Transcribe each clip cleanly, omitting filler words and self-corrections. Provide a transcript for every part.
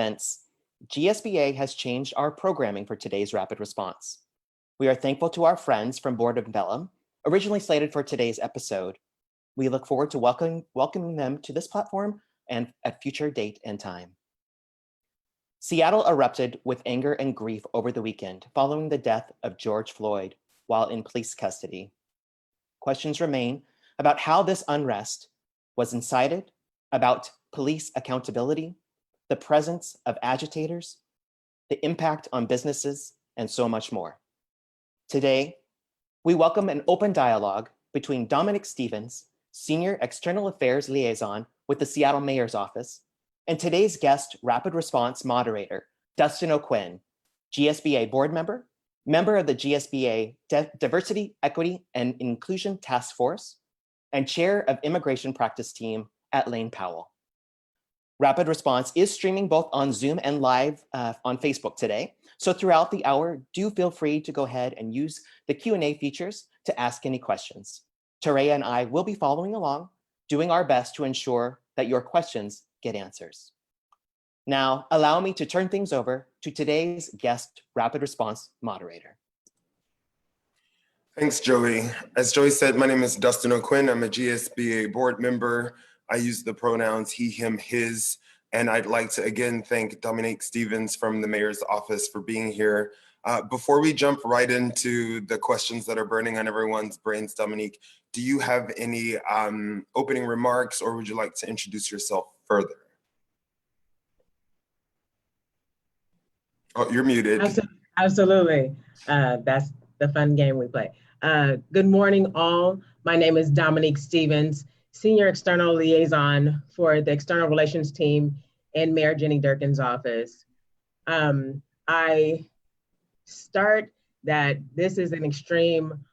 events, GSBA has changed our programming for today's rapid response. We are thankful to our friends from Board of Bellum, originally slated for today's episode. We look forward to welcoming them to this platform and at future date and time. Seattle erupted with anger and grief over the weekend following the death of George Floyd while in police custody. Questions remain about how this unrest was incited, about police accountability, the presence of agitators, the impact on businesses, and so much more. Today, we welcome an open dialogue between Dominique Stephens, Senior External Affairs Liaison with the Seattle Mayor's Office, and today's guest rapid response moderator, Dustin O'Quinn, GSBA board member, member of the GSBA Diversity, Equity, and Inclusion Task Force, and chair of Immigration Practice Team at Lane Powell. Rapid Response is streaming both on Zoom and live on Facebook today. So throughout the hour, do feel free to go ahead and use the Q&A features to ask any questions. Tareya and I will be following along, doing our best to ensure that your questions get answers. Now, allow me to turn things over to today's guest Rapid Response moderator. Thanks, Joey. As Joey said, my name is Dustin O'Quinn. I'm a GSBA board member. I use the pronouns he, him, his, and I'd like to again thank Dominique Stephens from the Mayor's Office for being here. Before we jump right into the questions that are burning on everyone's brains, Dominique, do you have any opening remarks, or would you like to introduce yourself further? Oh, you're muted. Absolutely. That's the fun game we play. Good morning, all. My name is Dominique Stephens, Senior External Liaison for the External Relations Team in Mayor Jenny Durkin's office. I start that this is an extreme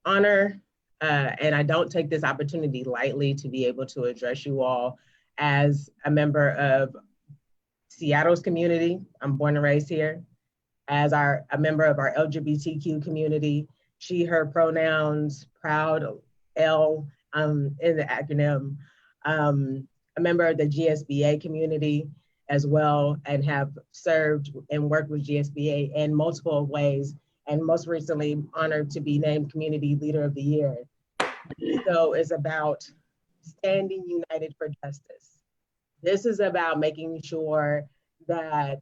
honor, and I don't take this opportunity lightly to be able to address you all as a member of Seattle's community. I'm born and raised here. As a member of our LGBTQ community, she, her pronouns, proud, L in the acronym. A member of the GSBA community as well, and have served and worked with GSBA in multiple ways, and most recently honored to be named Community Leader of the Year. So it's about standing united for justice. This is about making sure that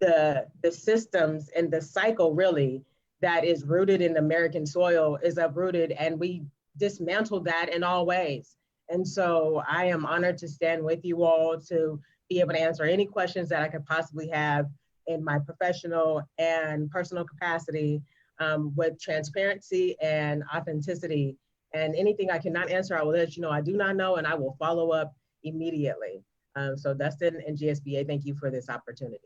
the systems and the cycle really that is rooted in American soil is uprooted, and we dismantle that in all ways. And so I am honored to stand with you all to be able to answer any questions that I could possibly have in my professional and personal capacity with transparency and authenticity. And anything I cannot answer, I will let you know I do not know, and I will follow up immediately. So Dustin and GSBA, thank you for this opportunity.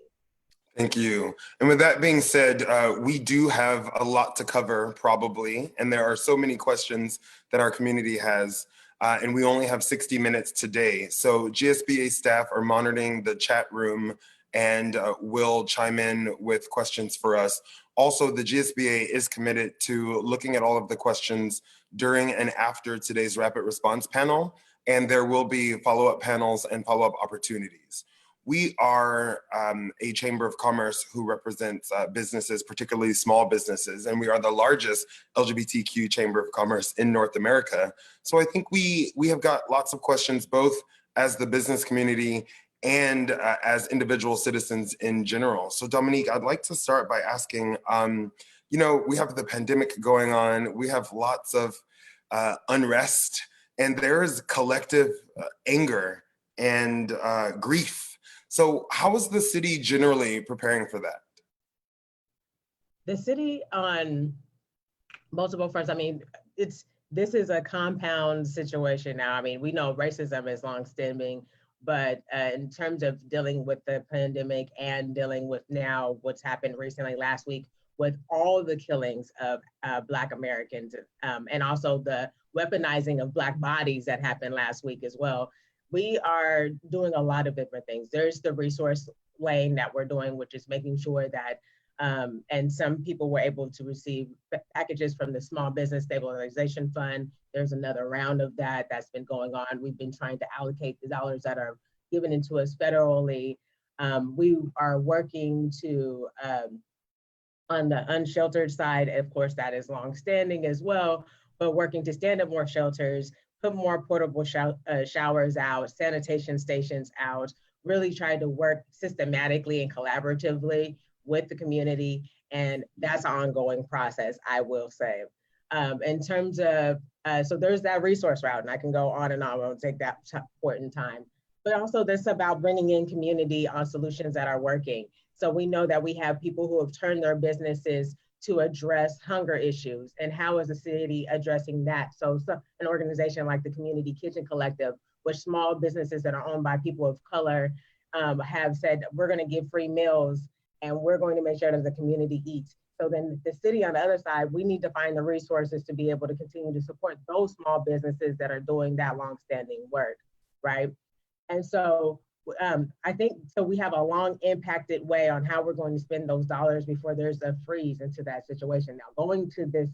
Thank you. And with that being said, we do have a lot to cover probably, and there are so many questions that our community has, and we only have 60 minutes today. So GSBA staff are monitoring the chat room and will chime in with questions for us. Also, the GSBA is committed to looking at all of the questions during and after today's rapid response panel, and there will be follow-up panels and follow-up opportunities. We are a chamber of commerce who represents businesses, particularly small businesses, and we are the largest LGBTQ chamber of commerce in North America. So I think we have got lots of questions, both as the business community and as individual citizens in general. So Dominique, I'd like to start by asking, you know, we have the pandemic going on, we have lots of unrest, and there is collective anger and grief. So how is the city generally preparing for that? The city on multiple fronts, I mean, this is a compound situation now. I mean, we know racism is long-standing, but in terms of dealing with the pandemic and dealing with now what's happened recently last week with all the killings of Black Americans and also the weaponizing of Black bodies that happened last week as well. We are doing a lot of different things. There's the resource lane that we're doing, which is making sure that, and some people were able to receive packages from the Small Business Stabilization Fund. There's another round of that's been going on. We've been trying to allocate the dollars that are given into us federally We are working to, on the unsheltered side, of course, that is longstanding as well, but working to stand up more shelters, put more portable showers out, sanitation stations out, really try to work systematically and collaboratively with the community. And that's an ongoing process, I will say. In terms of, so there's that resource route, and I can go on and on, I won't take that important time. But also this about bringing in community on solutions that are working. So we know that we have people who have turned their businesses to address hunger issues, and how is the city addressing that? So an organization like the Community Kitchen Collective, which small businesses that are owned by people of color have said, we're gonna give free meals and we're going to make sure that the community eats. So then the city on the other side, we need to find the resources to be able to continue to support those small businesses that are doing that longstanding work, right? And so I think, so we have a long impacted way on how we're going to spend those dollars before there's a freeze into that situation. Now, going to this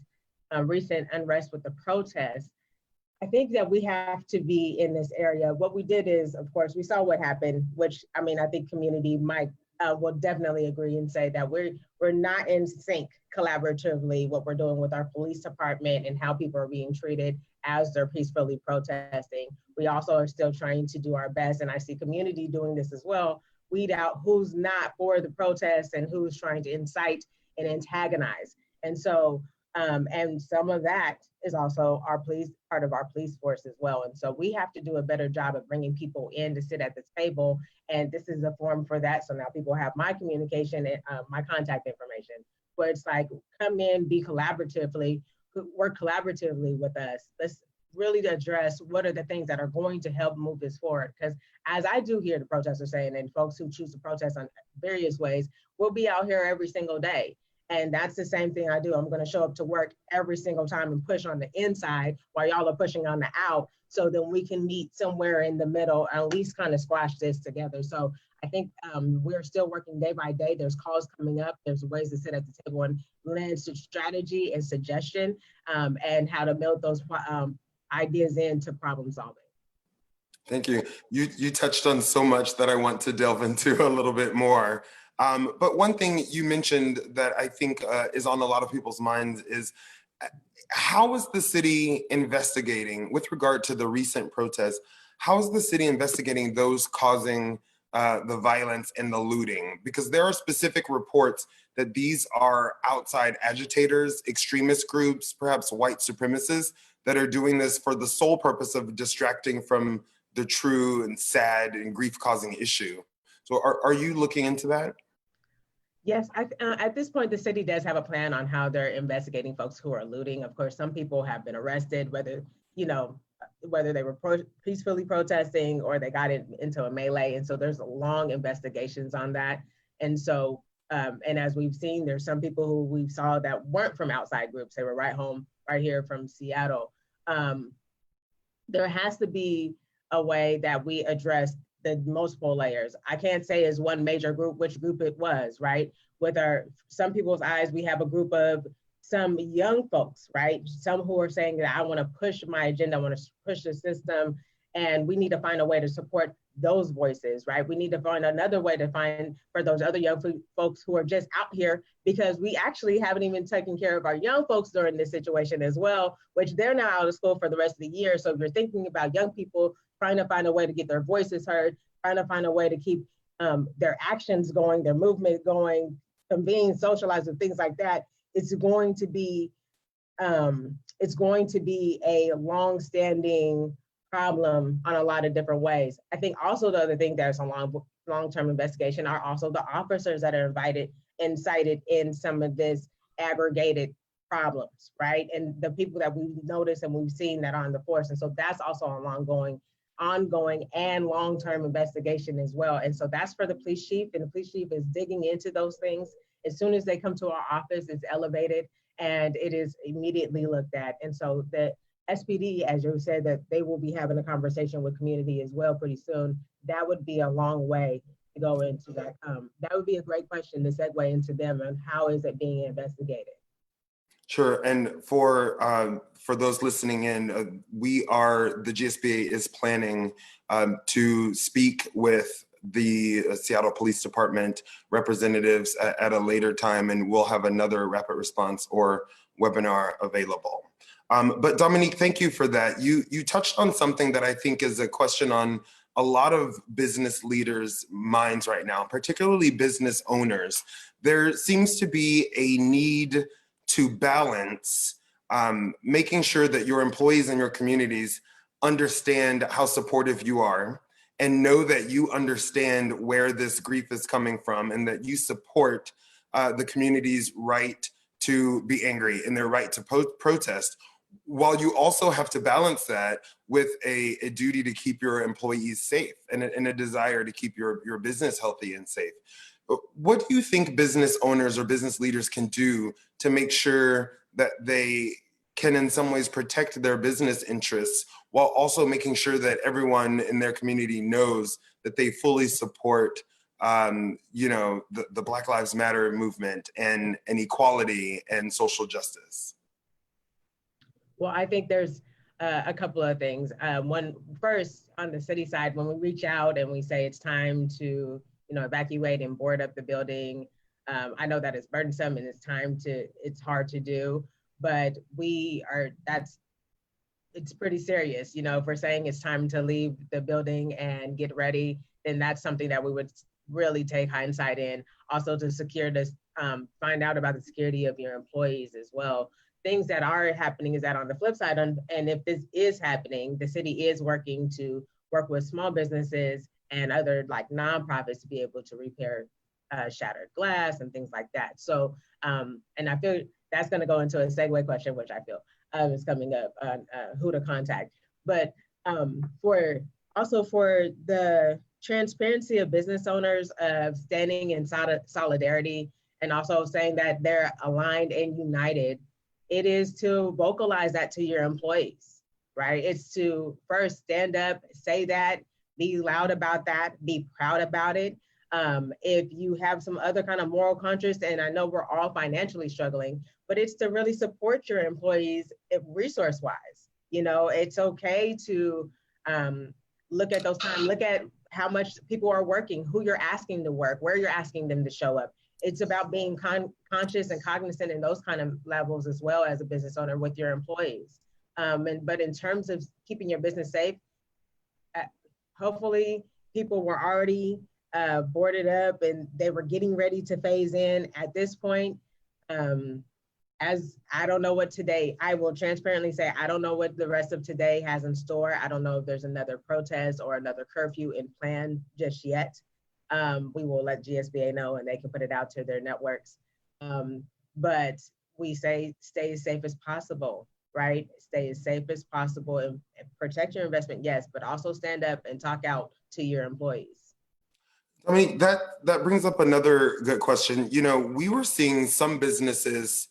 recent unrest with the protests, I think that we have to be in this area. What we did is, of course, we saw what happened, which, I mean, I think community might will definitely agree and say that we're not in sync collaboratively what we're doing with our police department and how people are being treated as they're peacefully protesting. We also are still trying to do our best, and I see community doing this as well, weed out who's not for the protests and who's trying to incite and antagonize. And so, and some of that is also our police, part of our police force as well. And so we have to do a better job of bringing people in to sit at the table. And this is a forum for that. So now people have my communication and my contact information, where it's like, come in, be collaboratively, work collaboratively with us. Let's really address what are the things that are going to help move this forward. Because as I do hear the protesters saying, and folks who choose to protest on various ways, we'll be out here every single day. And that's the same thing I do. I'm going to show up to work every single time and push on the inside while y'all are pushing on the out, so then we can meet somewhere in the middle and at least kind of squash this together. So I think we're still working day by day. There's calls coming up. There's ways to sit at the table and lend strategy and suggestion and how to build those ideas into problem solving. Thank you. You touched on so much that I want to delve into a little bit more. But one thing you mentioned that I think is on a lot of people's minds is, how is the city investigating with regard to the recent protests? How is the city investigating those causing the violence and the looting? Because there are specific reports that these are outside agitators, extremist groups, perhaps white supremacists that are doing this for the sole purpose of distracting from the true and sad and grief-causing issue. So are you looking into that? Yes, at this point, the city does have a plan on how they're investigating folks who are looting. Of course, some people have been arrested, whether they were peacefully protesting or they got into a melee. And so there's long investigations on that. And so, and as we've seen, there's some people who we saw that weren't from outside groups. They were right here from Seattle. There has to be a way that we address the multiple layers. I can't say as one major group, which group it was, right? With some people's eyes, we have a group of some young folks, right? Some who are saying that I want to push my agenda, I want to push the system, and we need to find a way to support those voices, right? We need to find another way to find for those other young folks who are just out here, because we actually haven't even taken care of our young folks during this situation as well, which they're now out of school for the rest of the year. So if you're thinking about young people trying to find a way to get their voices heard, trying to find a way to keep their actions going, their movement going, convene, socialize, and things like that, it's going to be a long-standing problem on a lot of different ways. I think also the other thing that's a long-term investigation are also the officers that are incited in some of this aggregated problems, right? And the people that we've noticed and we've seen that are on the force. And so that's also an ongoing and long-term investigation as well. And so that's for the police chief, and the police chief is digging into those things. As soon as they come to our office, it's elevated and it is immediately looked at. And so the SPD, as you said, that they will be having a conversation with community as well pretty soon. That would be a long way to go into that. That would be a great question to segue into them, and how is it being investigated? Sure, and for those listening in, the GSBA is planning to speak with the Seattle Police Department representatives at a later time, and we'll have another rapid response or webinar available. But Dominique, thank you for that. You touched on something that I think is a question on a lot of business leaders' minds right now, particularly business owners. There seems to be a need to balance making sure that your employees and your communities understand how supportive you are and know that you understand where this grief is coming from and that you support the community's right to be angry and their right to protest, while you also have to balance that with a duty to keep your employees safe and a desire to keep your business healthy and safe. What do you think business owners or business leaders can do to make sure that they can in some ways protect their business interests while also making sure that everyone in their community knows that they fully support the Black Lives Matter movement and equality and social justice? Well, I think there's a couple of things. One, first, on the city side, when we reach out and we say it's time to evacuate and board up the building, I know that it's burdensome and it's hard to do, but it's pretty serious. If we're saying it's time to leave the building and get ready, then that's something that we would really take hindsight in. Also to secure this, find out about the security of your employees as well. Things that are happening is that on the flip side, and if this is happening, the city is working to work with small businesses and other like nonprofits to be able to repair shattered glass and things like that. So, and I feel that's going to go into a segue question, which I feel is coming up on who to contact. But for the transparency of business owners of standing in solidarity and also saying that they're aligned and united, it is to vocalize that to your employees, right? It's to first stand up, say that, be loud about that, be proud about it. If you have some other kind of moral conscience, and I know we're all financially struggling, but it's to really support your employees resource-wise. It's okay to look at those times, look at how much people are working, who you're asking to work, where you're asking them to show up. It's about being conscious and cognizant in those kind of levels as well as a business owner with your employees. But in terms of keeping your business safe, hopefully people were already boarded up and they were getting ready to phase in at this point. As I don't know what today, I will transparently say, I don't know what the rest of today has in store. I don't know if there's another protest or another curfew in plan just yet. We will let GSBA know and they can put it out to their networks. But we say, stay as safe as possible, right? Stay as safe as possible and protect your investment, yes, but also stand up and talk out to your employees. I mean, that brings up another good question. We were seeing some businesses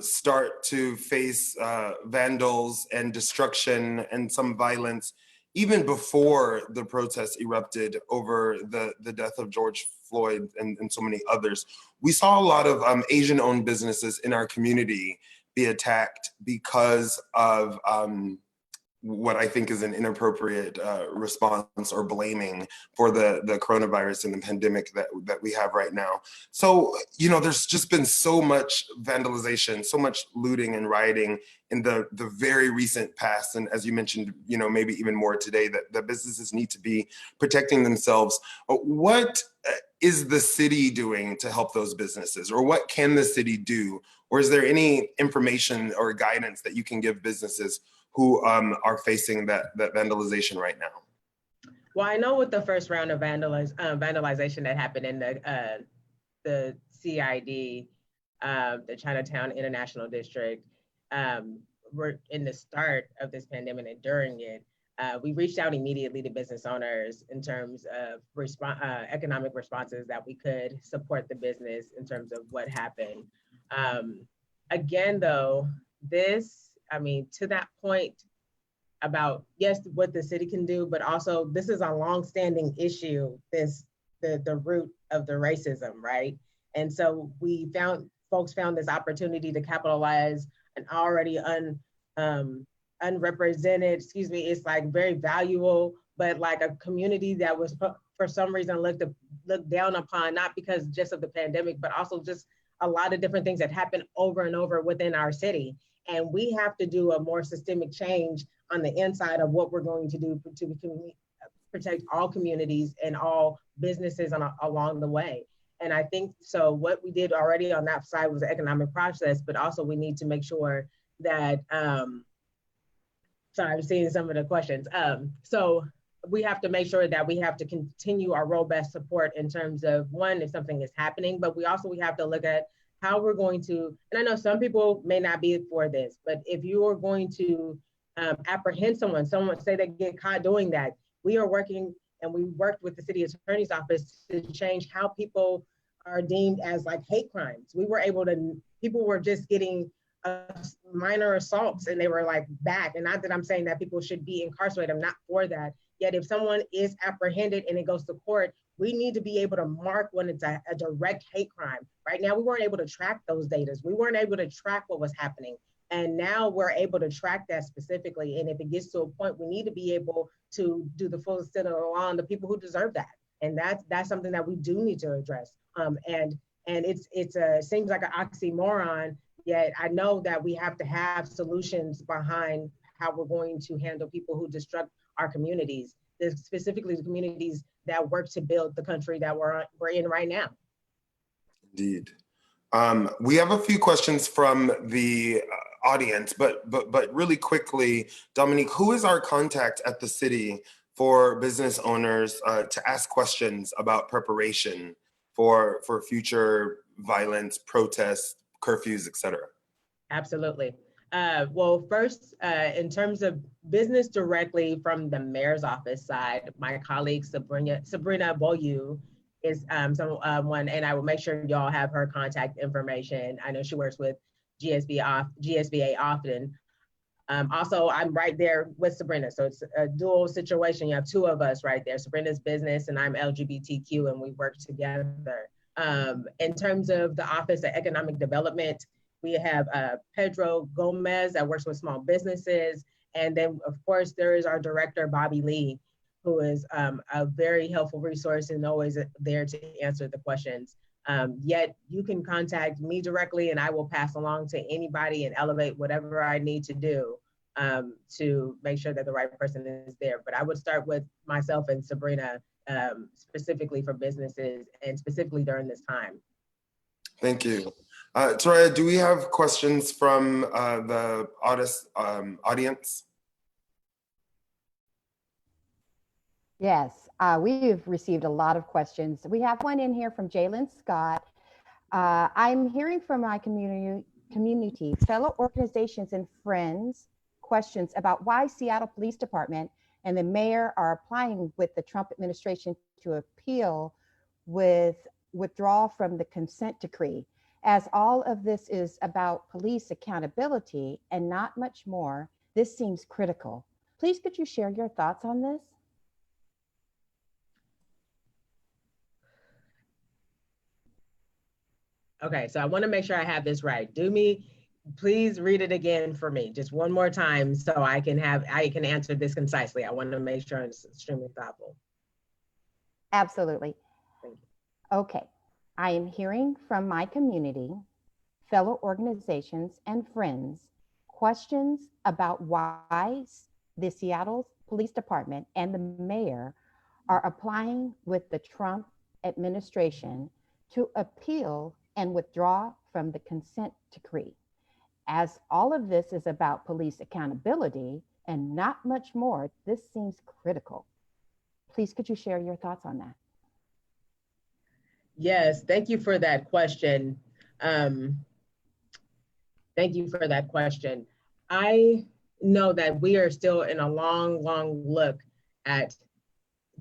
start to face vandals and destruction and some violence even before the protests erupted over the death of George Floyd and so many others. We saw a lot of Asian-owned businesses in our community be attacked because of what I think is an inappropriate response or blaming for the coronavirus and the pandemic that we have right now. So, there's just been so much vandalization, so much looting and rioting in the very recent past. And as you mentioned, maybe even more today, that businesses need to be protecting themselves. What is the city doing to help those businesses, or what can the city do? Or is there any information or guidance that you can give businesses who are facing that vandalization right now? Well, I know with the first round of vandalization that happened in the CID, the Chinatown International District, we're in the start of this pandemic and during it, we reached out immediately to business owners in terms of economic responses that we could support the business in terms of what happened. Again, though, to that point about, yes, what the city can do, but also this is a longstanding issue, the root of the racism, right? And so folks found this opportunity to capitalize an already unrepresented, it's like very valuable, but like a community that was for some reason looked down upon, not because just of the pandemic, but also just a lot of different things that happen over and over within our city. And we have to do a more systemic change on the inside of what we're going to do to protect all communities and all businesses along the way. And I think so what we did already on that side was the economic process, but also we need to make sure that, sorry, I'm seeing some of the questions. So we have to make sure that we have to continue our robust support in terms of, one, if something is happening, but we have to look at how we're going to, and I know some people may not be for this, but if you are going to apprehend someone say they get caught doing that, we are working, and we worked with the city attorney's office to change how people are deemed as like hate crimes. People were just getting minor assaults and they were like back. And not that I'm saying that people should be incarcerated, I'm not for that. Yet if someone is apprehended and it goes to court, we need to be able to mark when it's a direct hate crime. Right now, we weren't able to track those data. We weren't able to track what was happening. And now we're able to track that specifically. And if it gets to a point, we need to be able to do the full extent of the law on the people who deserve that. And that's something that we do need to address. And it seems like an oxymoron, yet I know that we have to have solutions behind how we're going to handle people who disrupt our communities, specifically the communities that work to build the country that we're in right now. Indeed. We have a few questions from the audience, but really quickly, Dominique, who is our contact at the city for business owners to ask questions about preparation for future violence, protests, curfews, et cetera? Absolutely. Well, first, in terms of business directly from the mayor's office side, my colleague Sabrina Boyu is someone, and I will make sure y'all have her contact information. I know she works with GSBA often. Also, I'm right there with Sabrina, so it's a dual situation. You have two of us right there. Sabrina's business and I'm LGBTQ, and we work together. In terms of the Office of Economic Development, we have Pedro Gomez that works with small businesses. And then of course, there is our director, Bobby Lee, who is a very helpful resource and always there to answer the questions. Yet you can contact me directly and I will pass along to anybody and elevate whatever I need to do to make sure that the right person is there. But I would start with myself and Sabrina specifically for businesses and specifically during this time. Thank you. Toraya, do we have questions from the audience? Yes, we've received a lot of questions. We have one in here from Jalen Scott. I'm hearing from my community, fellow organizations and friends, questions about why Seattle Police Department and the mayor are applying with the Trump administration to appeal with withdrawal from the consent decree. As all of this is about police accountability and not much more, this seems critical. Please, could you share your thoughts on this? Okay, so I want to make sure I have this right. Please read it again for me, just one more time, so I can answer this concisely. I want to make sure it's extremely thoughtful. Absolutely. Thank you. Okay, I am hearing from my community, fellow organizations and friends, questions about why the Seattle Police Department and the mayor are applying with the Trump administration to appeal and withdraw from the consent decree. As all of this is about police accountability and not much more, this seems critical. Please, could you share your thoughts on that? Yes, thank you for that question. Thank you for that question. I know that we are still in a long look at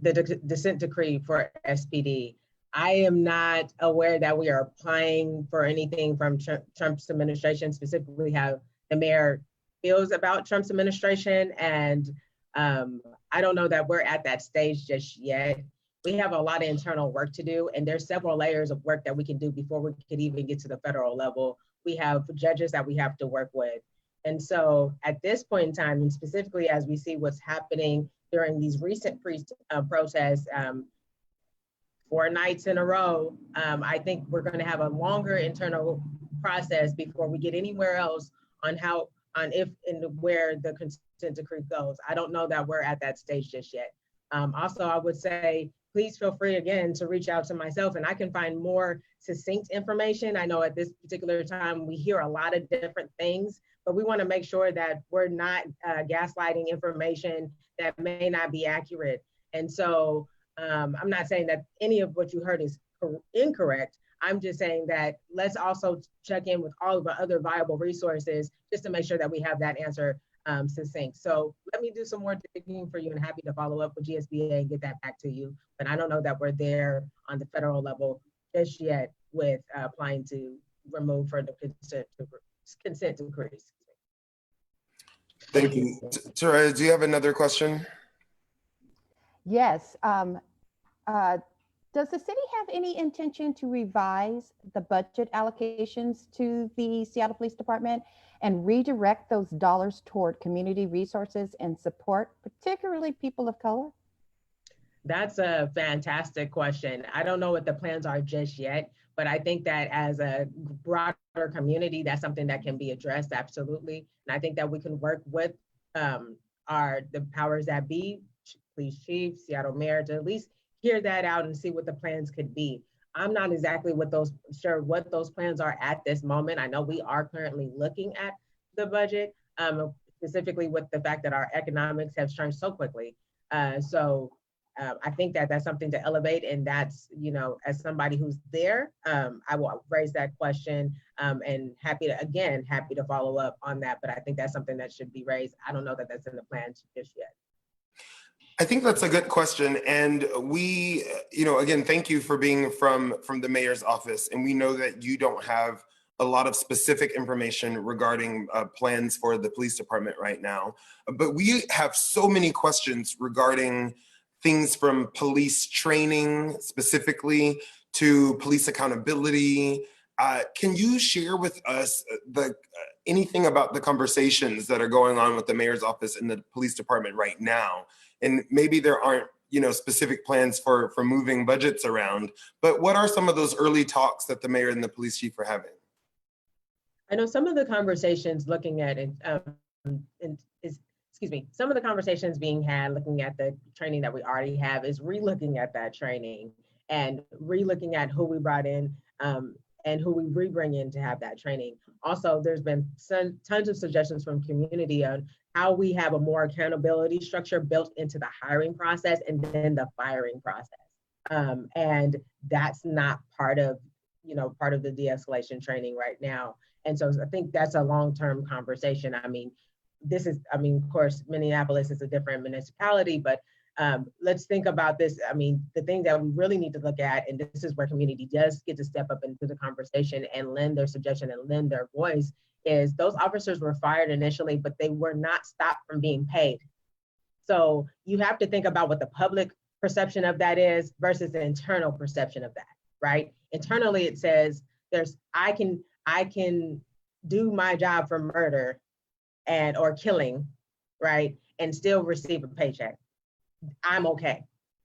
the consent decree for SPD. I am not aware that we are applying for anything from Trump's administration, specifically how the mayor feels about Trump's administration. And I don't know that we're at that stage just yet. We have a lot of internal work to do, and there's several layers of work that we can do before we could even get to the federal level. We have judges that we have to work with. And so at this point in time, and specifically as we see what's happening during these recent protests, 4 nights in a row, I think we're going to have a longer internal process before we get anywhere else on if and where the consent decree goes. I don't know that we're at that stage just yet. Also, I would say, please feel free again to reach out to myself and I can find more succinct information. I know at this particular time, we hear a lot of different things, but we want to make sure that we're not gaslighting information that may not be accurate. And so I'm not saying that any of what you heard is incorrect. I'm just saying that let's also check in with all of the other viable resources just to make sure that we have that answer succinct. So let me do some more digging for you and happy to follow up with GSBA and get that back to you. But I don't know that we're there on the federal level just yet with applying to remove further consent decrees. Thank you. Soraya, do you have another question? Yes. Does the city have any intention to revise the budget allocations to the Seattle Police Department and redirect those dollars toward community resources and support, particularly people of color? That's a fantastic question. I don't know what the plans are just yet, but I think that as a broader community, that's something that can be addressed, absolutely. And I think that we can work with the powers that be, police chief, Seattle mayor, to at least hear that out and see what the plans could be. I'm not exactly sure what those plans are at this moment. I know we are currently looking at the budget, specifically with the fact that our economics have changed so quickly. I think that that's something to elevate, and that's, as somebody who's there, I will raise that question and happy to follow up on that. But I think that's something that should be raised. I don't know that that's in the plans just yet. I think that's a good question. And we, again, thank you for being from the mayor's office. And we know that you don't have a lot of specific information regarding plans for the police department right now. But we have so many questions regarding things from police training specifically to police accountability. Can you share with us anything about the conversations that are going on with the mayor's office and the police department right now? And maybe there aren't, specific plans for moving budgets around, but what are some of those early talks that the mayor and the police chief are having? I know some of the conversations looking at it, some of the conversations being had looking at the training that we already have is re-looking at that training and re-looking at who we brought in and who we re-bring in to have that training. Also, there's been tons of suggestions from community on how we have a more accountability structure built into the hiring process and then the firing process. And that's not part of the de-escalation training right now. And so I think that's a long-term conversation. Of course, Minneapolis is a different municipality, but let's think about this. The thing that we really need to look at, and this is where community does get to step up into the conversation and lend their suggestion and lend their voice, is those officers were fired initially, but they were not stopped from being paid. So you have to think about what the public perception of that is versus the internal perception of that, right? Internally, it says I can do my job for murder or killing, right, and still receive a paycheck. I'm okay.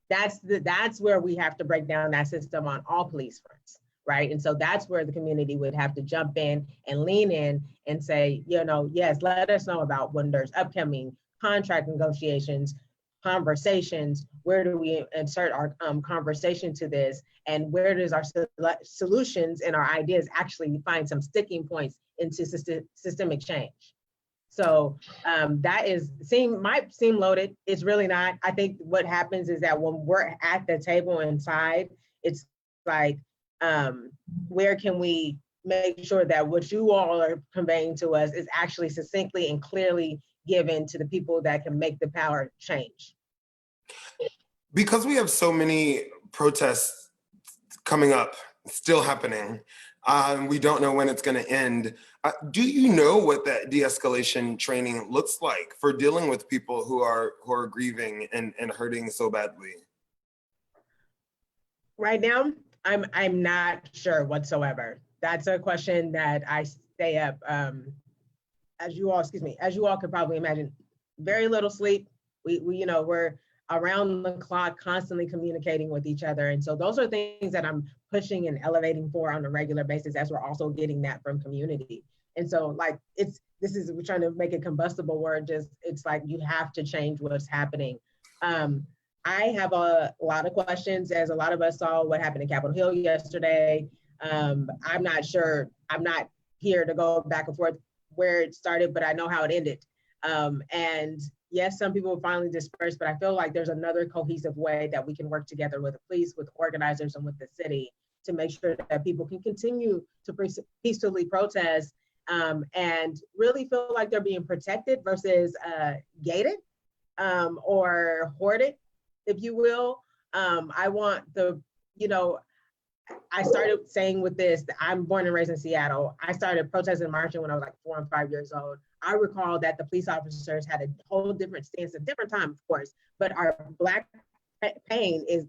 That's where we have to break down that system on all police fronts, right? And so that's where the community would have to jump in and lean in and say, yes, let us know about when there's upcoming contract negotiations, conversations, where do we insert our conversation to this, and where does our solutions and our ideas actually find some sticking points into systemic change. So that might seem loaded. It's really not. I think what happens is that when we're at the table inside, it's like, where can we make sure that what you all are conveying to us is actually succinctly and clearly given to the people that can make the power change? Because we have so many protests coming up, still happening, we don't know when it's going to end. Do you know what that de-escalation training looks like for dealing with people who are grieving and hurting so badly? Right now, I'm not sure whatsoever. That's a question that I stay up, as you all could probably imagine, very little sleep. We're around the clock, constantly communicating with each other. And so those are things that I'm pushing and elevating for on a regular basis, as we're also getting that from community. And so like, we're trying to make a combustible word, it's like, you have to change what's happening. I have a lot of questions, as a lot of us saw what happened in Capitol Hill yesterday. I'm not sure, I'm not here to go back and forth where it started, but I know how it ended. And yes, some people finally dispersed, but I feel like there's another cohesive way that we can work together with the police, with organizers, and with the city to make sure that people can continue to peacefully protest and really feel like they're being protected versus gated or hoarded, if you will. I want I started saying with this, I'm born and raised in Seattle. I started protesting and marching when I was like 4 and 5 years old. I recall that the police officers had a whole different stance, a different time, of course, but our Black pain is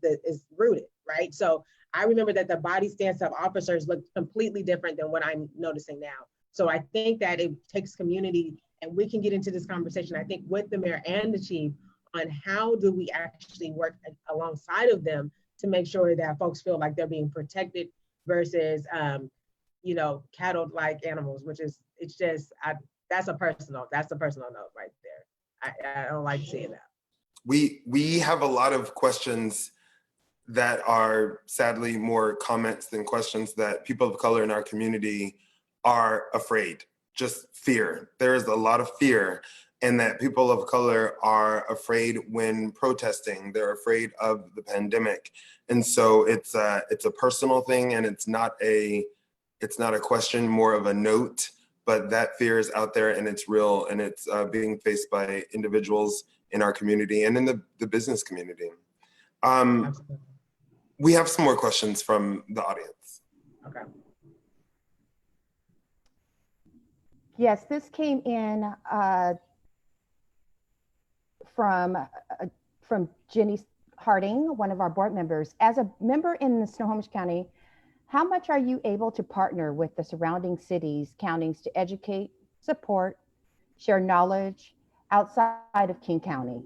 rooted, right? So I remember that the body stance of officers looked completely different than what I'm noticing now. So I think that it takes community, and we can get into this conversation, I think, with the mayor and the chief on how do we actually work alongside of them to make sure that folks feel like they're being protected versus, cattle like animals, which is, it's just, that's a personal note right there. I don't like seeing that. We have a lot of questions that are sadly more comments than questions, that people of color in our community are afraid, just fear. There is a lot of fear, and that people of color are afraid when protesting. They're afraid of the pandemic. And so it's a personal thing, and it's not a question, more of a note, but that fear is out there, and it's real, and it's being faced by individuals in our community and in the business community. We have some more questions from the audience. Okay. Yes, this came in from Jenny Harding, one of our board members. As a member in the Snohomish County, how much are you able to partner with the surrounding cities, counties to educate, support, share knowledge outside of King County?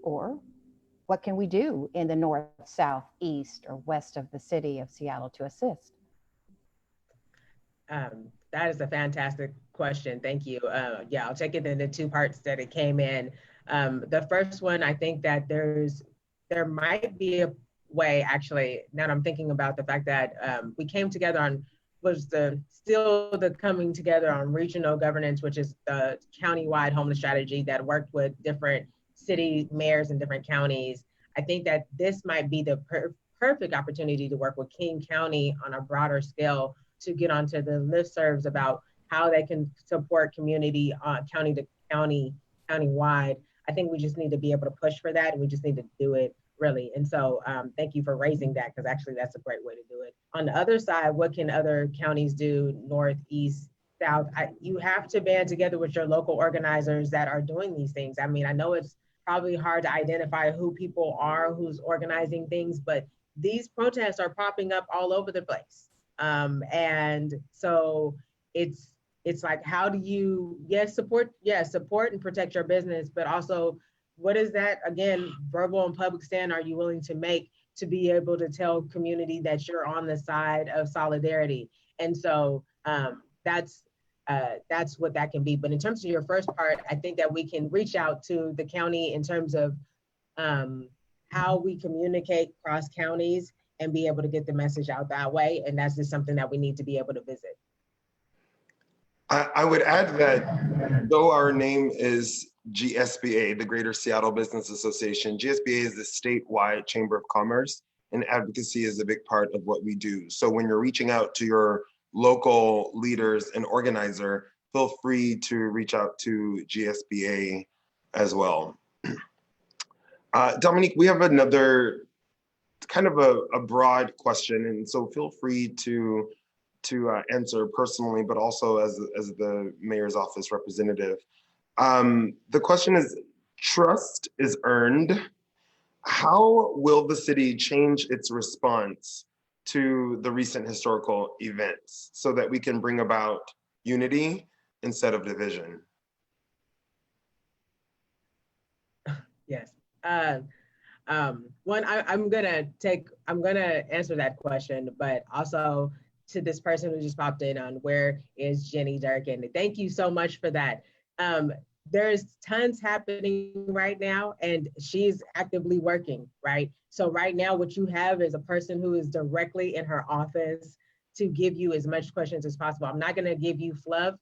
Or what can we do in the north, south, east, or west of the city of Seattle to assist? That is a fantastic question. Thank you. Yeah, I'll take it in the two parts that it came in. The first one, I think that there might be a way, actually, now that I'm thinking about the fact that we came together on, the coming together on regional governance, which is the county-wide homeless strategy that worked with different city mayors in different counties. I think that this might be the perfect opportunity to work with King County on a broader scale to get onto the listservs about how they can support community county to county, county-wide. I think we just need to be able to push for that, and we just need to do it, really. And so thank you for raising that, because actually that's a great way to do it. On the other side, what can other counties do, north, east, south? You have to band together with your local organizers that are doing these things. I mean, I know it's probably hard to identify who people are, who's organizing things, but these protests are popping up all over the place. And so it's like, how do you, support and protect your business, but also what is that, again, verbal and public stand are you willing to make to be able to tell community that you're on the side of solidarity? And so that's what that can be. But in terms of your first part, I think that we can reach out to the county in terms of how we communicate cross counties and be able to get the message out that way. And that's just something that we need to be able to visit. I would add that though our name is GSBA, the Greater Seattle Business Association, GSBA is the statewide Chamber of Commerce, and advocacy is a big part of what we do. So when you're reaching out to your local leaders and organizer, feel free to reach out to GSBA as well. Dominique, we have another kind of a broad question, and so feel free to answer personally, but also as the mayor's office representative. The question is, trust is earned. How will the city change its response to the recent historical events so that we can bring about unity instead of division? Yes. I'm gonna answer that question, but also to this person who just popped in on where is Jenny Durkin. Thank you so much for that. There's tons happening right now and she's actively working, right? So right now what you have is a person who is directly in her office to give you as much questions as possible. I'm not gonna give you fluff,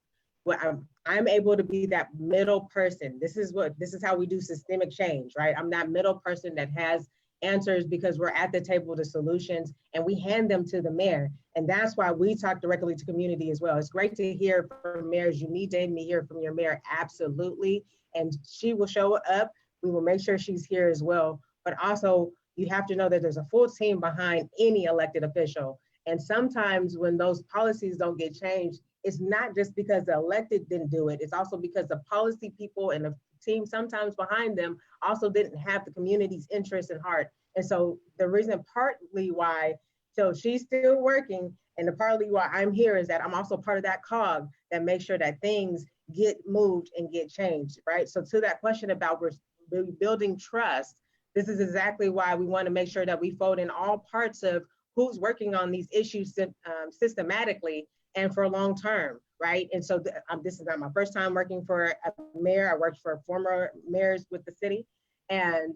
but I'm able to be that middle person. This is how we do systemic change, right? I'm that middle person that has answers because we're at the table to solutions and we hand them to the mayor. And that's why we talk directly to community as well. It's great to hear from mayors. You need to hear from your mayor, absolutely. And she will show up. We will make sure she's here as well. But also you have to know that there's a full team behind any elected official. And sometimes when those policies don't get changed, it's not just because the elected didn't do it. It's also because the policy people and the team sometimes behind them also didn't have the community's interest in heart. And so the reason partly why, so she's still working and the partly why I'm here is that I'm also part of that cog that makes sure that things get moved and get changed, right? So to that question about building trust, this is exactly why we want to make sure that we fold in all parts of who's working on these issues systematically and for long term, right? And so this is not my first time working for a mayor. I worked for former mayors with the city. And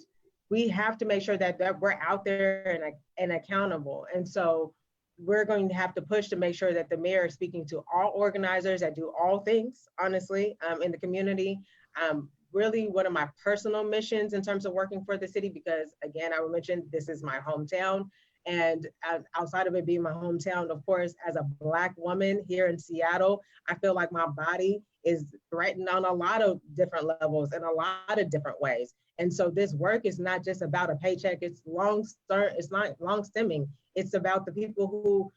we have to make sure that we're out there and accountable. And so we're going to have to push to make sure that the mayor is speaking to all organizers that do all things, honestly, in the community. Really one of my personal missions in terms of working for the city, because again, I will mention this is my hometown. And outside of it being my hometown, of course, as a Black woman here in Seattle, I feel like my body is threatened on a lot of different levels in a lot of different ways. And so this work is not just about a paycheck, it's not long stemming. It's about the people who,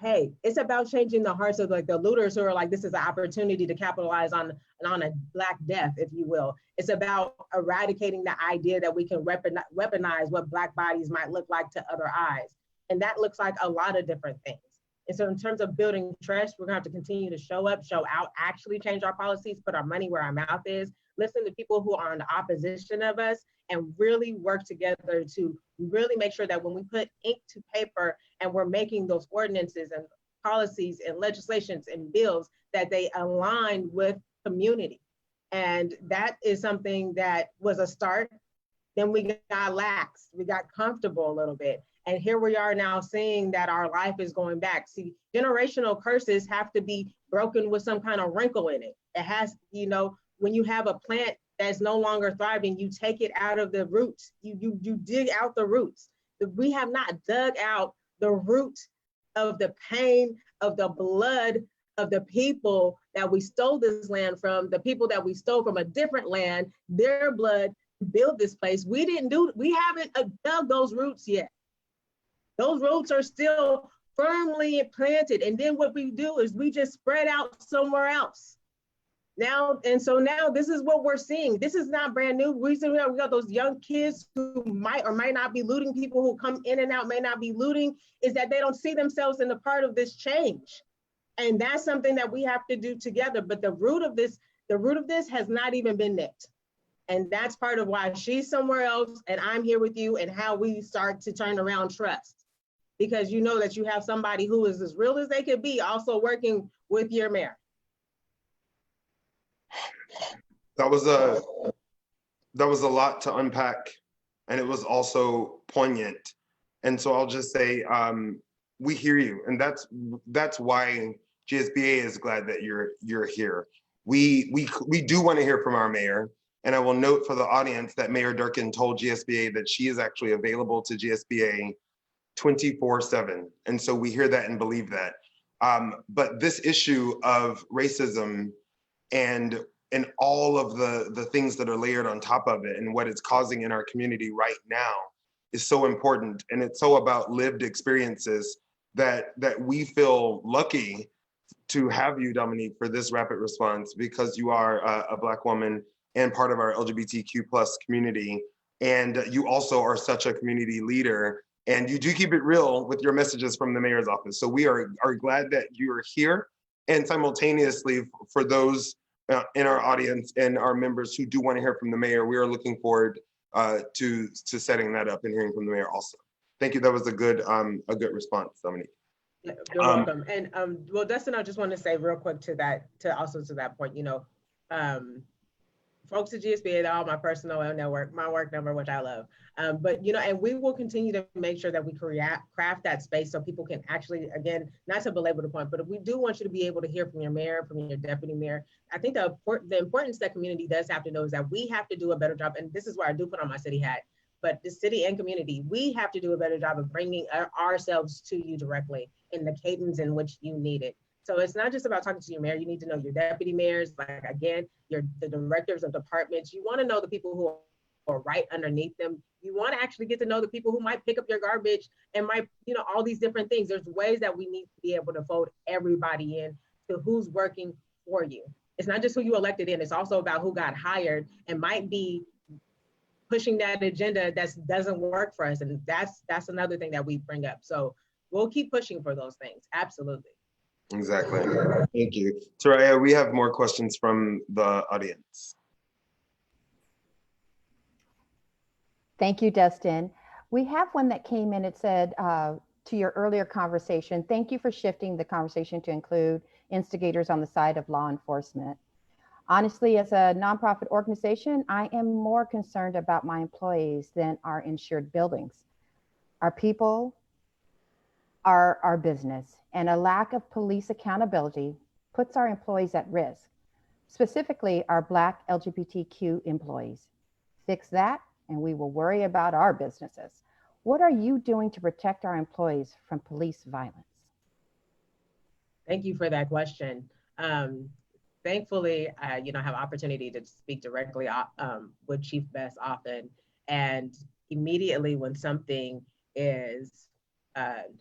hey, it's about changing the hearts of like the looters who are like, this is an opportunity to capitalize on a Black death, if you will. It's about eradicating the idea that we can weaponize what Black bodies might look like to other eyes. And that looks like a lot of different things. And so in terms of building trust, we're gonna have to continue to show up, show out, actually change our policies, put our money where our mouth is, listen to people who are in the opposition of us, and really work together to really make sure that when we put ink to paper and we're making those ordinances and policies and legislations and bills, that they align with community. And that is something that was a start. Then we got lax, we got comfortable a little bit. And here we are now seeing that our life is going back. See, generational curses have to be broken with some kind of wrinkle in it. It has, you know, when you have a plant that's no longer thriving, you take it out of the roots. You dig out the roots. We have not dug out the root of the pain, of the blood of the people that we stole this land from, the people that we stole from a different land, their blood to build this place. We haven't dug those roots yet. Those roots are still firmly planted. And then what we do is we just spread out somewhere else. Now, and so now this is what we're seeing. This is not brand new. We got those young kids who might or might not be looting. People who come in and out may not be looting, is that they don't see themselves in the part of this change. And that's something that we have to do together. But the root of this has not even been nipped. And that's part of why she's somewhere else and I'm here with you, and how we start to turn around trust. Because you know that you have somebody who is as real as they could be also working with your mayor. That was a lot to unpack, and it was also poignant. And so I'll just say, we hear you, and that's why GSBA is glad that you're here. We do want to hear from our mayor, and I will note for the audience that Mayor Durkin told GSBA that she is actually available to GSBA 24/7, and so we hear that and believe that. But this issue of racism and all of the things that are layered on top of it and what it's causing in our community right now is so important. And it's so about lived experiences that we feel lucky to have you, Dominique, for this rapid response, because you are a Black woman and part of our LGBTQ+ community. And you also are such a community leader, and you do keep it real with your messages from the mayor's office. So we are glad that you are here. And simultaneously, for those in our audience and our members who do want to hear from the mayor, we are looking forward to setting that up and hearing from the mayor also. Thank you. That was a good response, Dominique. You're welcome. And well, Dustin, I just want to say real quick to that point, folks at GSBA, they're all my personal network, my work number, which I love. But, and we will continue to make sure that we craft that space so people can actually, again, not to belabor the point, but we do want you to be able to hear from your mayor, from your deputy mayor. I think the importance that community does have to know is that we have to do a better job. And this is where I do put on my city hat, but the city and community, we have to do a better job of bringing ourselves to you directly in the cadence in which you need it. So it's not just about talking to your mayor. You need to know your deputy mayors, like again, the directors of departments. You want to know the people who are right underneath them. You want to actually get to know the people who might pick up your garbage and might, all these different things. There's ways that we need to be able to fold everybody in to who's working for you. It's not just who you elected in. It's also about who got hired and might be pushing that agenda that doesn't work for us. And that's another thing that we bring up. So we'll keep pushing for those things. Absolutely. Exactly. Thank you. Soraya, we have more questions from the audience. Thank you, Dustin. We have one that came in. It said, to your earlier conversation, thank you for shifting the conversation to include instigators on the side of law enforcement. Honestly, as a nonprofit organization, I am more concerned about my employees than our insured buildings. Our people are our business, and a lack of police accountability puts our employees at risk, specifically our Black LGBTQ employees. Fix that, and we will worry about our businesses. What are you doing to protect our employees from police violence? Thank you for that question. Thankfully, I have opportunity to speak directly with Chief Best often, and immediately when something is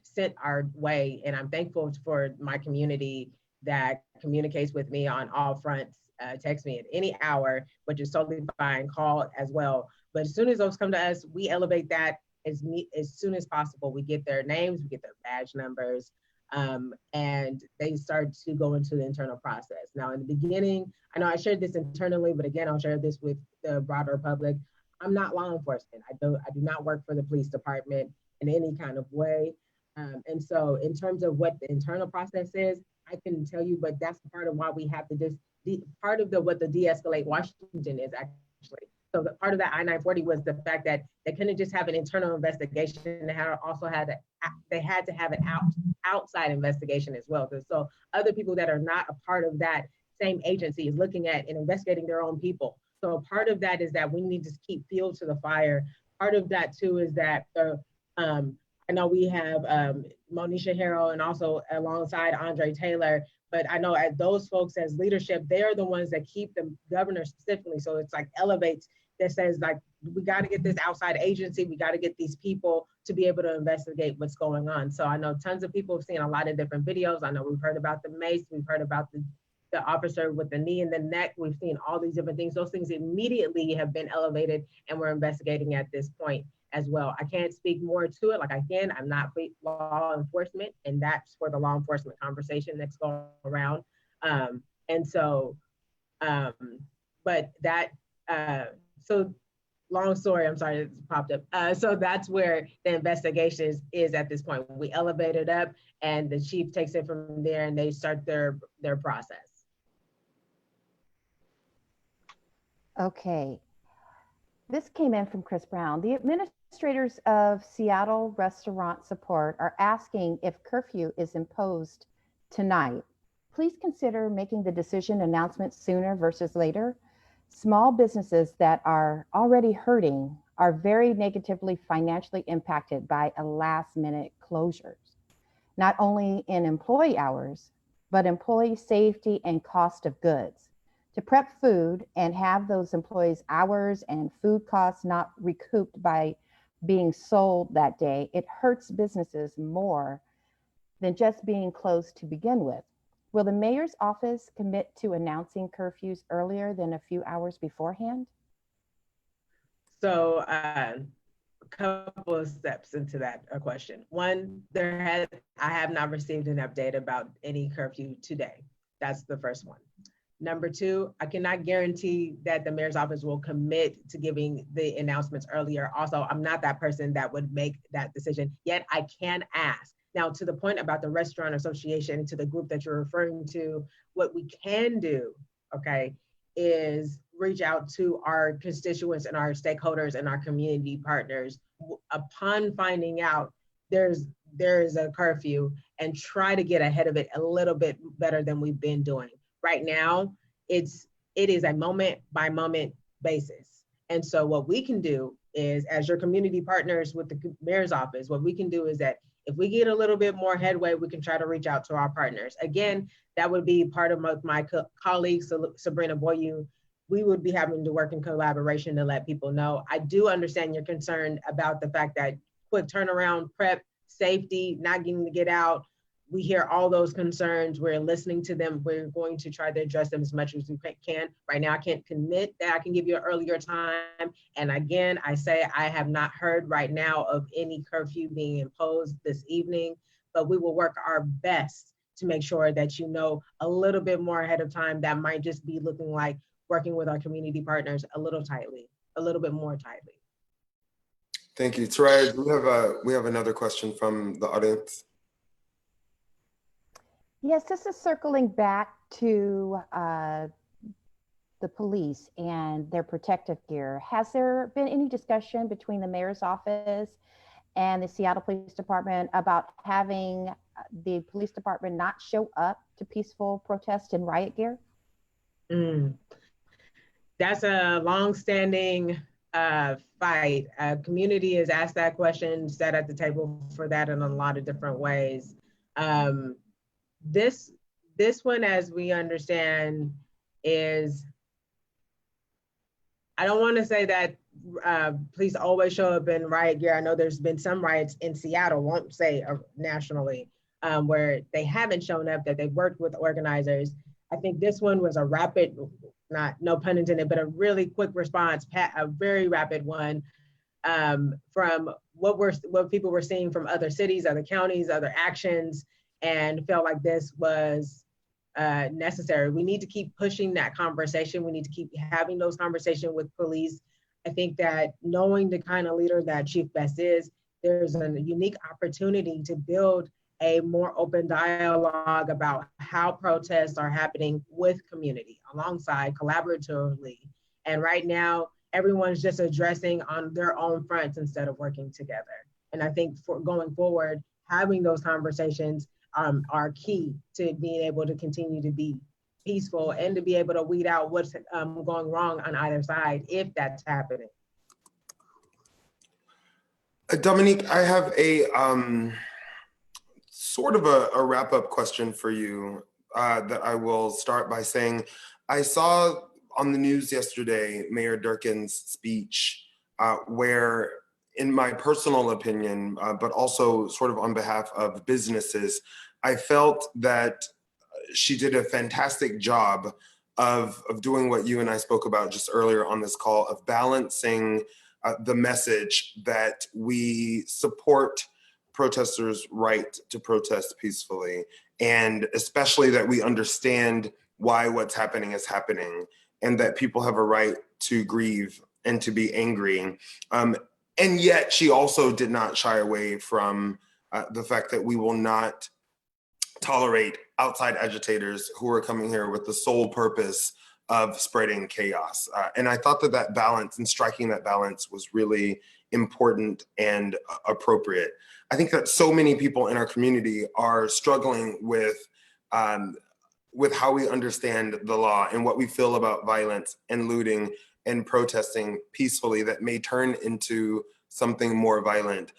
sent our way, and I'm thankful for my community that communicates with me on all fronts, text me at any hour, which is totally fine, call as well. But as soon as those come to us, we elevate that as soon as possible. We get their names, we get their badge numbers, and they start to go into the internal process. Now, in the beginning, I know I shared this internally, but again, I'll share this with the broader public. I'm not law enforcement. I do not work for the police department in any kind of way. And so in terms of what the internal process is, I couldn't tell you, but that's part of why we have to part of what the de-escalate Washington is actually. So the part of that I-940 was the fact that they couldn't just have an internal investigation. They had to have an outside investigation as well. So other people that are not a part of that same agency is looking at and investigating their own people. So part of that is that we need to keep fuel to the fire. Part of that too is that I know we have Monisha Harrell and also alongside Andre Taylor, but I know as those folks as leadership, they're the ones that keep the governor specifically. So it's like elevates that says like, we got to get this outside agency. We got to get these people to be able to investigate what's going on. So I know tons of people have seen a lot of different videos. I know we've heard about the mace. We've heard about the officer with the knee in the neck. We've seen all these different things. Those things immediately have been elevated and we're investigating at this point as well. I can't speak more to it. Like again, I'm not law enforcement, and that's for the law enforcement conversation next go around. But that, so long story, I'm sorry, it popped up. So that's where the investigation is at this point. We elevate it up and the chief takes it from there and they start their process. Okay. This came in from Chris Brown. The administrators of Seattle Restaurant Support are asking if curfew is imposed tonight. Please consider making the decision announcement sooner versus later. Small businesses that are already hurting are very negatively financially impacted by a last-minute closures, not only in employee hours, but employee safety and cost of goods. To prep food and have those employees' hours and food costs not recouped by being sold that day, it hurts businesses more than just being closed to begin with. Will the mayor's office commit to announcing curfews earlier than a few hours beforehand? So a couple of steps into that question. One, I have not received an update about any curfew today. That's the first one. Number two, I cannot guarantee that the mayor's office will commit to giving the announcements earlier. Also, I'm not that person that would make that decision, yet I can ask. Now, to the point about the restaurant association and to the group that you're referring to, what we can do, okay, is reach out to our constituents and our stakeholders and our community partners upon finding out there is a curfew, and try to get ahead of it a little bit better than we've been doing. Right now, it is a moment by moment basis. And so what we can do is, as your community partners with the mayor's office, what we can do is that if we get a little bit more headway, we can try to reach out to our partners. Again, that would be part of my colleague, Sabrina Boyu. We would be having to work in collaboration to let people know. I do understand your concern about the fact that quick turnaround, prep, safety, not getting to get out. We hear all those concerns. We're listening to them. We're going to try to address them as much as we can. Right now, I can't commit that I can give you an earlier time. And again, I say I have not heard right now of any curfew being imposed this evening, but we will work our best to make sure that you know a little bit more ahead of time. That might just be looking like working with our community partners a little bit more tightly. Thank you. Taraya, we have another question from the audience. Yes, this is circling back to the police and their protective gear. Has there been any discussion between the mayor's office and the Seattle Police Department about having the police department not show up to peaceful protest in riot gear? That's a long-standing fight. Community has asked that question, sat at the table for that in a lot of different ways. This one, as we understand, is, I don't want to say that police always show up in riot gear. I know there's been some riots in Seattle, won't say nationally, where they haven't shown up, that they've worked with organizers. I think this one was a rapid, no pun intended, but a really quick response, a very rapid one, from what people were seeing from other cities, other counties, other actions, and felt like this was necessary. We need to keep pushing that conversation. We need to keep having those conversations with police. I think that knowing the kind of leader that Chief Best is, there's a unique opportunity to build a more open dialogue about how protests are happening with community, alongside, collaboratively. And right now, everyone's just addressing on their own fronts instead of working together. And I think for going forward, having those conversations are key to being able to continue to be peaceful and to be able to weed out what's going wrong on either side, if that's happening. Dominique, I have a sort of a wrap-up question for you that I will start by saying, I saw on the news yesterday Mayor Durkin's speech where, in my personal opinion, but also sort of on behalf of businesses, I felt that she did a fantastic job of doing what you and I spoke about just earlier on this call, of balancing the message that we support protesters' right to protest peacefully, and especially that we understand why what's happening is happening, and that people have a right to grieve and to be angry. And yet she also did not shy away from the fact that we will not tolerate outside agitators who are coming here with the sole purpose of spreading chaos. And I thought that balance, and striking that balance, was really important and appropriate. I think that so many people in our community are struggling with how we understand the law and what we feel about violence and looting and protesting peacefully that may turn into something more violent.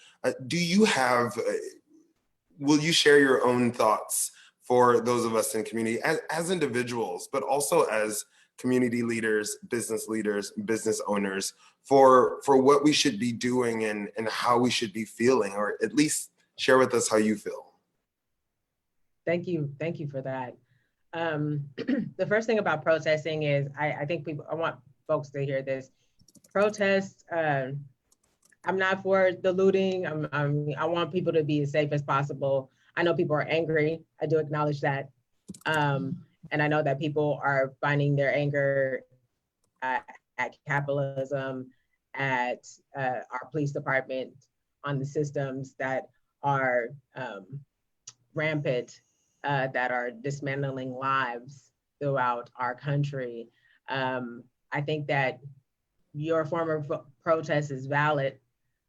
Will you share your own thoughts for those of us in community as individuals, but also as community leaders, business owners, for what we should be doing and how we should be feeling, or at least share with us how you feel? Thank you for that. The first thing about protesting is, I think I want folks to hear this. Protests, I'm not for the looting. I want people to be as safe as possible. I know people are angry. I do acknowledge that. And I know that people are finding their anger at capitalism, at our police department, on the systems that are rampant, that are dismantling lives throughout our country. I think that your form of protest is valid.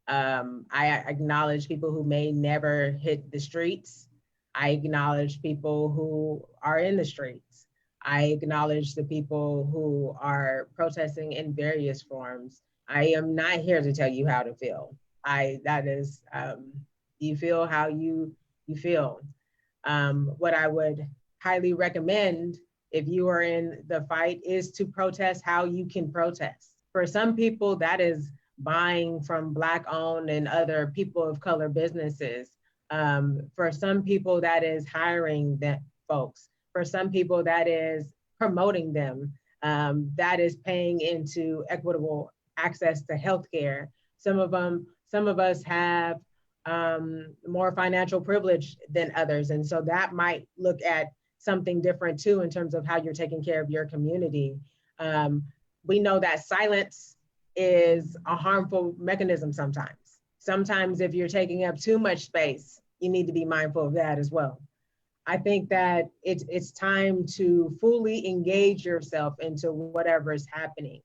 I acknowledge people who may never hit the streets. I acknowledge people who are in the streets. I acknowledge the people who are protesting in various forms. I am not here to tell you how to feel. You feel how you feel. What I would highly recommend if you are in the fight is to protest how you can protest. For some people, that is buying from Black owned and other people of color businesses. For some people, that is hiring that folks. For some people, that is promoting them. That is paying into equitable access to healthcare. Some of us have more financial privilege than others. And so that might look at something different too, in terms of how you're taking care of your community. We know that silence is a harmful mechanism sometimes. Sometimes if you're taking up too much space, you need to be mindful of that as well. I think that it's time to fully engage yourself into whatever is happening.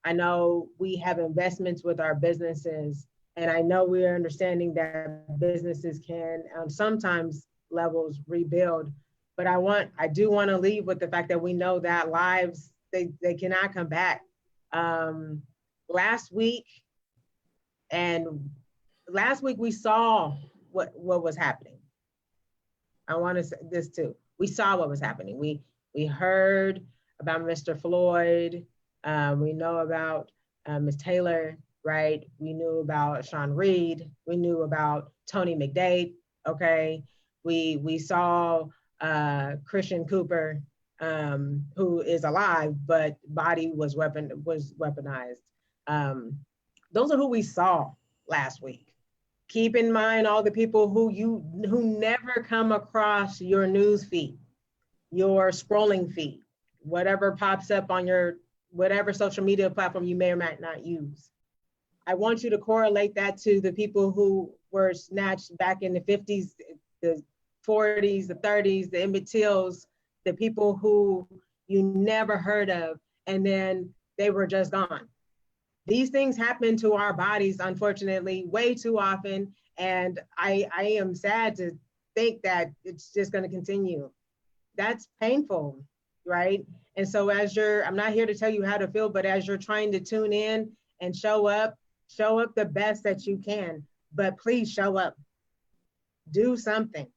I know we have investments with our businesses, and I know we're understanding that businesses can, on sometimes levels, rebuild. But I do want to leave with the fact that we know that lives, they cannot come back. Last week we saw what was happening. I want to say this too. We saw what was happening. We heard about Mr. Floyd. We know about Ms. Taylor, right? We knew about Sean Reed. We knew about Tony McDade, okay? We saw Christian Cooper, who is alive, but body was weaponized. Those are who we saw last week. Keep in mind all the people who never come across your news feed, your scrolling feed, whatever pops up on your whatever social media platform you may or might not use. I want you to correlate that to the people who were snatched back in the 50s, the 40s, the 30s, the Emmett Tills, the people who you never heard of, and then they were just gone. These things happen to our bodies, unfortunately, way too often. And I am sad to think that it's just going to continue. That's painful, right? And so I'm not here to tell you how to feel, but as you're trying to tune in and show up the best that you can, but please show up. Do something.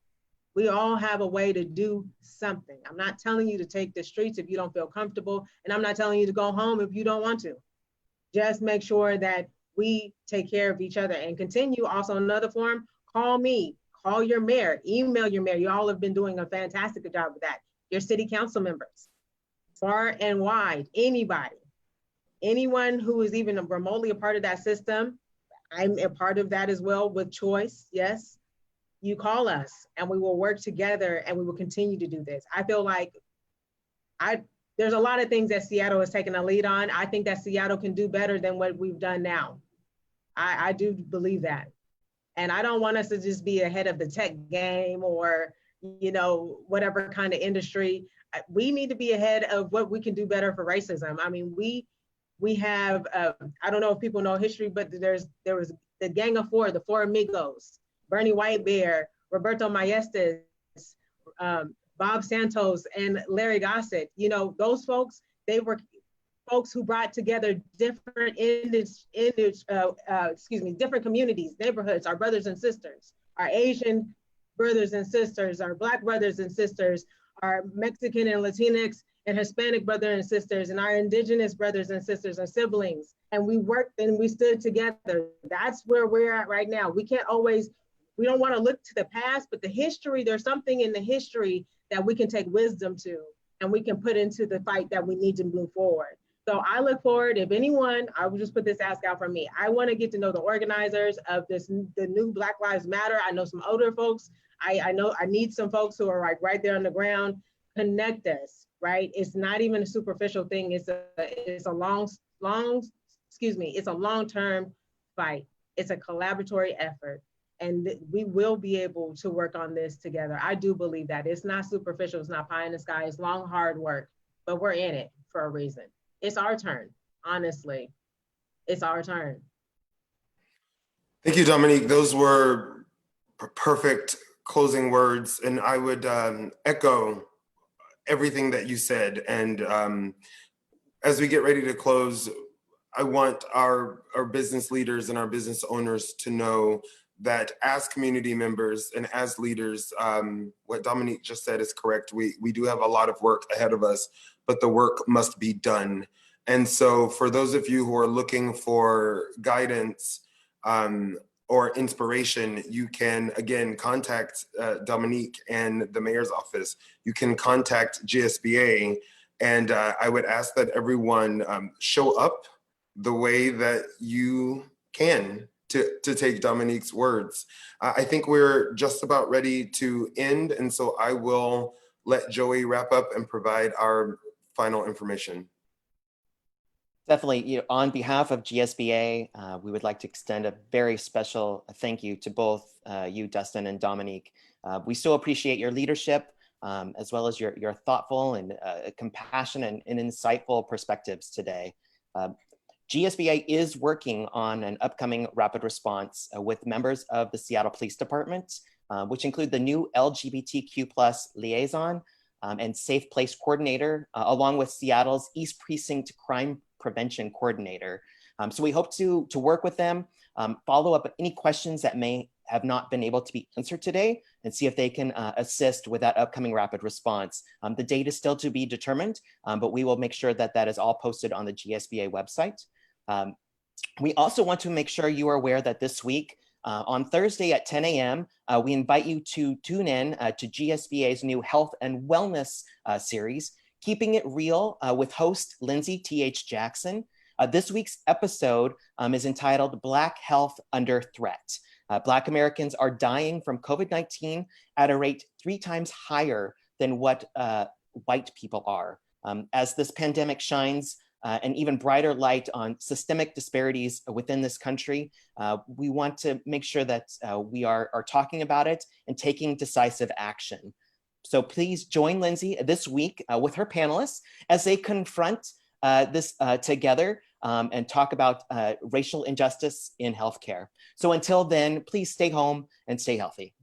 We all have a way to do something. I'm not telling you to take the streets if you don't feel comfortable, and I'm not telling you to go home if you don't want to. Just make sure that we take care of each other and continue. Also, another form, call me, call your mayor, email your mayor. You all have been doing a fantastic job with that. Your city council members, far and wide, anybody, anyone who is even remotely a part of that system. I'm a part of that as well with choice, yes. You call us and we will work together and we will continue to do this. I feel like there's a lot of things that Seattle has taken a lead on. I think that Seattle can do better than what we've done now. I do believe that. And I don't want us to just be ahead of the tech game or, whatever kind of industry. We need to be ahead of what we can do better for racism. I mean, we have, I don't know if people know history, but there was the Gang of Four, the Four Amigos, Bernie Whitebear, Roberto Maestas, Bob Santos, and Larry Gossett. Those folks, they were folks who brought together different different communities, neighborhoods, our brothers and sisters, our Asian brothers and sisters, our Black brothers and sisters, our Mexican and Latinx and Hispanic brothers and sisters, and our Indigenous brothers and sisters, our siblings. And we worked and we stood together. That's where we're at right now. We don't want to look to the past, but the history, there's something in the history that we can take wisdom to, and we can put into the fight that we need to move forward. So I look forward, if anyone, I will just put this ask out for me. I want to get to know the organizers of the new Black Lives Matter. I know some older folks. I know I need some folks who are right there on the ground. connect us, right? It's not even a superficial thing. It's a long-term fight. It's a collaboratory effort. And we will be able to work on this together. I do believe that. It's not superficial, it's not pie in the sky, it's long, hard work, but we're in it for a reason. It's our turn, honestly. It's our turn. Thank you, Dominique. Those were perfect closing words, and I would echo everything that you said. And as we get ready to close, I want our business leaders and our business owners to know that as community members and as leaders, what Dominique just said is correct. We do have a lot of work ahead of us, but the work must be done. And so for those of you who are looking for guidance or inspiration, you can, again, contact Dominique and the mayor's office. You can contact GSBA, and I would ask that everyone show up the way that you can to take Dominique's words. I think we're just about ready to end, and so I will let Joey wrap up and provide our final information. Definitely, on behalf of GSBA, we would like to extend a very special thank you to both you, Dustin, and Dominique. We so appreciate your leadership, as well as your thoughtful and compassionate and insightful perspectives today. GSBA is working on an upcoming rapid response with members of the Seattle Police Department, which include the new LGBTQ+ liaison and Safe Place coordinator, along with Seattle's East Precinct Crime Prevention coordinator. So we hope to work with them, follow up any questions that may have not been able to be answered today, and see if they can assist with that upcoming rapid response. The date is still to be determined, but we will make sure that that is all posted on the GSBA website. We also want to make sure you are aware that this week, on Thursday at 10 a.m., we invite you to tune in to GSBA's new Health and Wellness series, Keeping It Real, with host Lindsay T.H. Jackson. This week's episode is entitled Black Health Under Threat. Black Americans are dying from COVID-19 at a rate 3 times higher than what white people are. As this pandemic shines an even brighter light on systemic disparities within this country, we want to make sure that we are talking about it and taking decisive action. So please join Lindsay this week with her panelists as they confront this together and talk about racial injustice in healthcare. So until then, please stay home and stay healthy.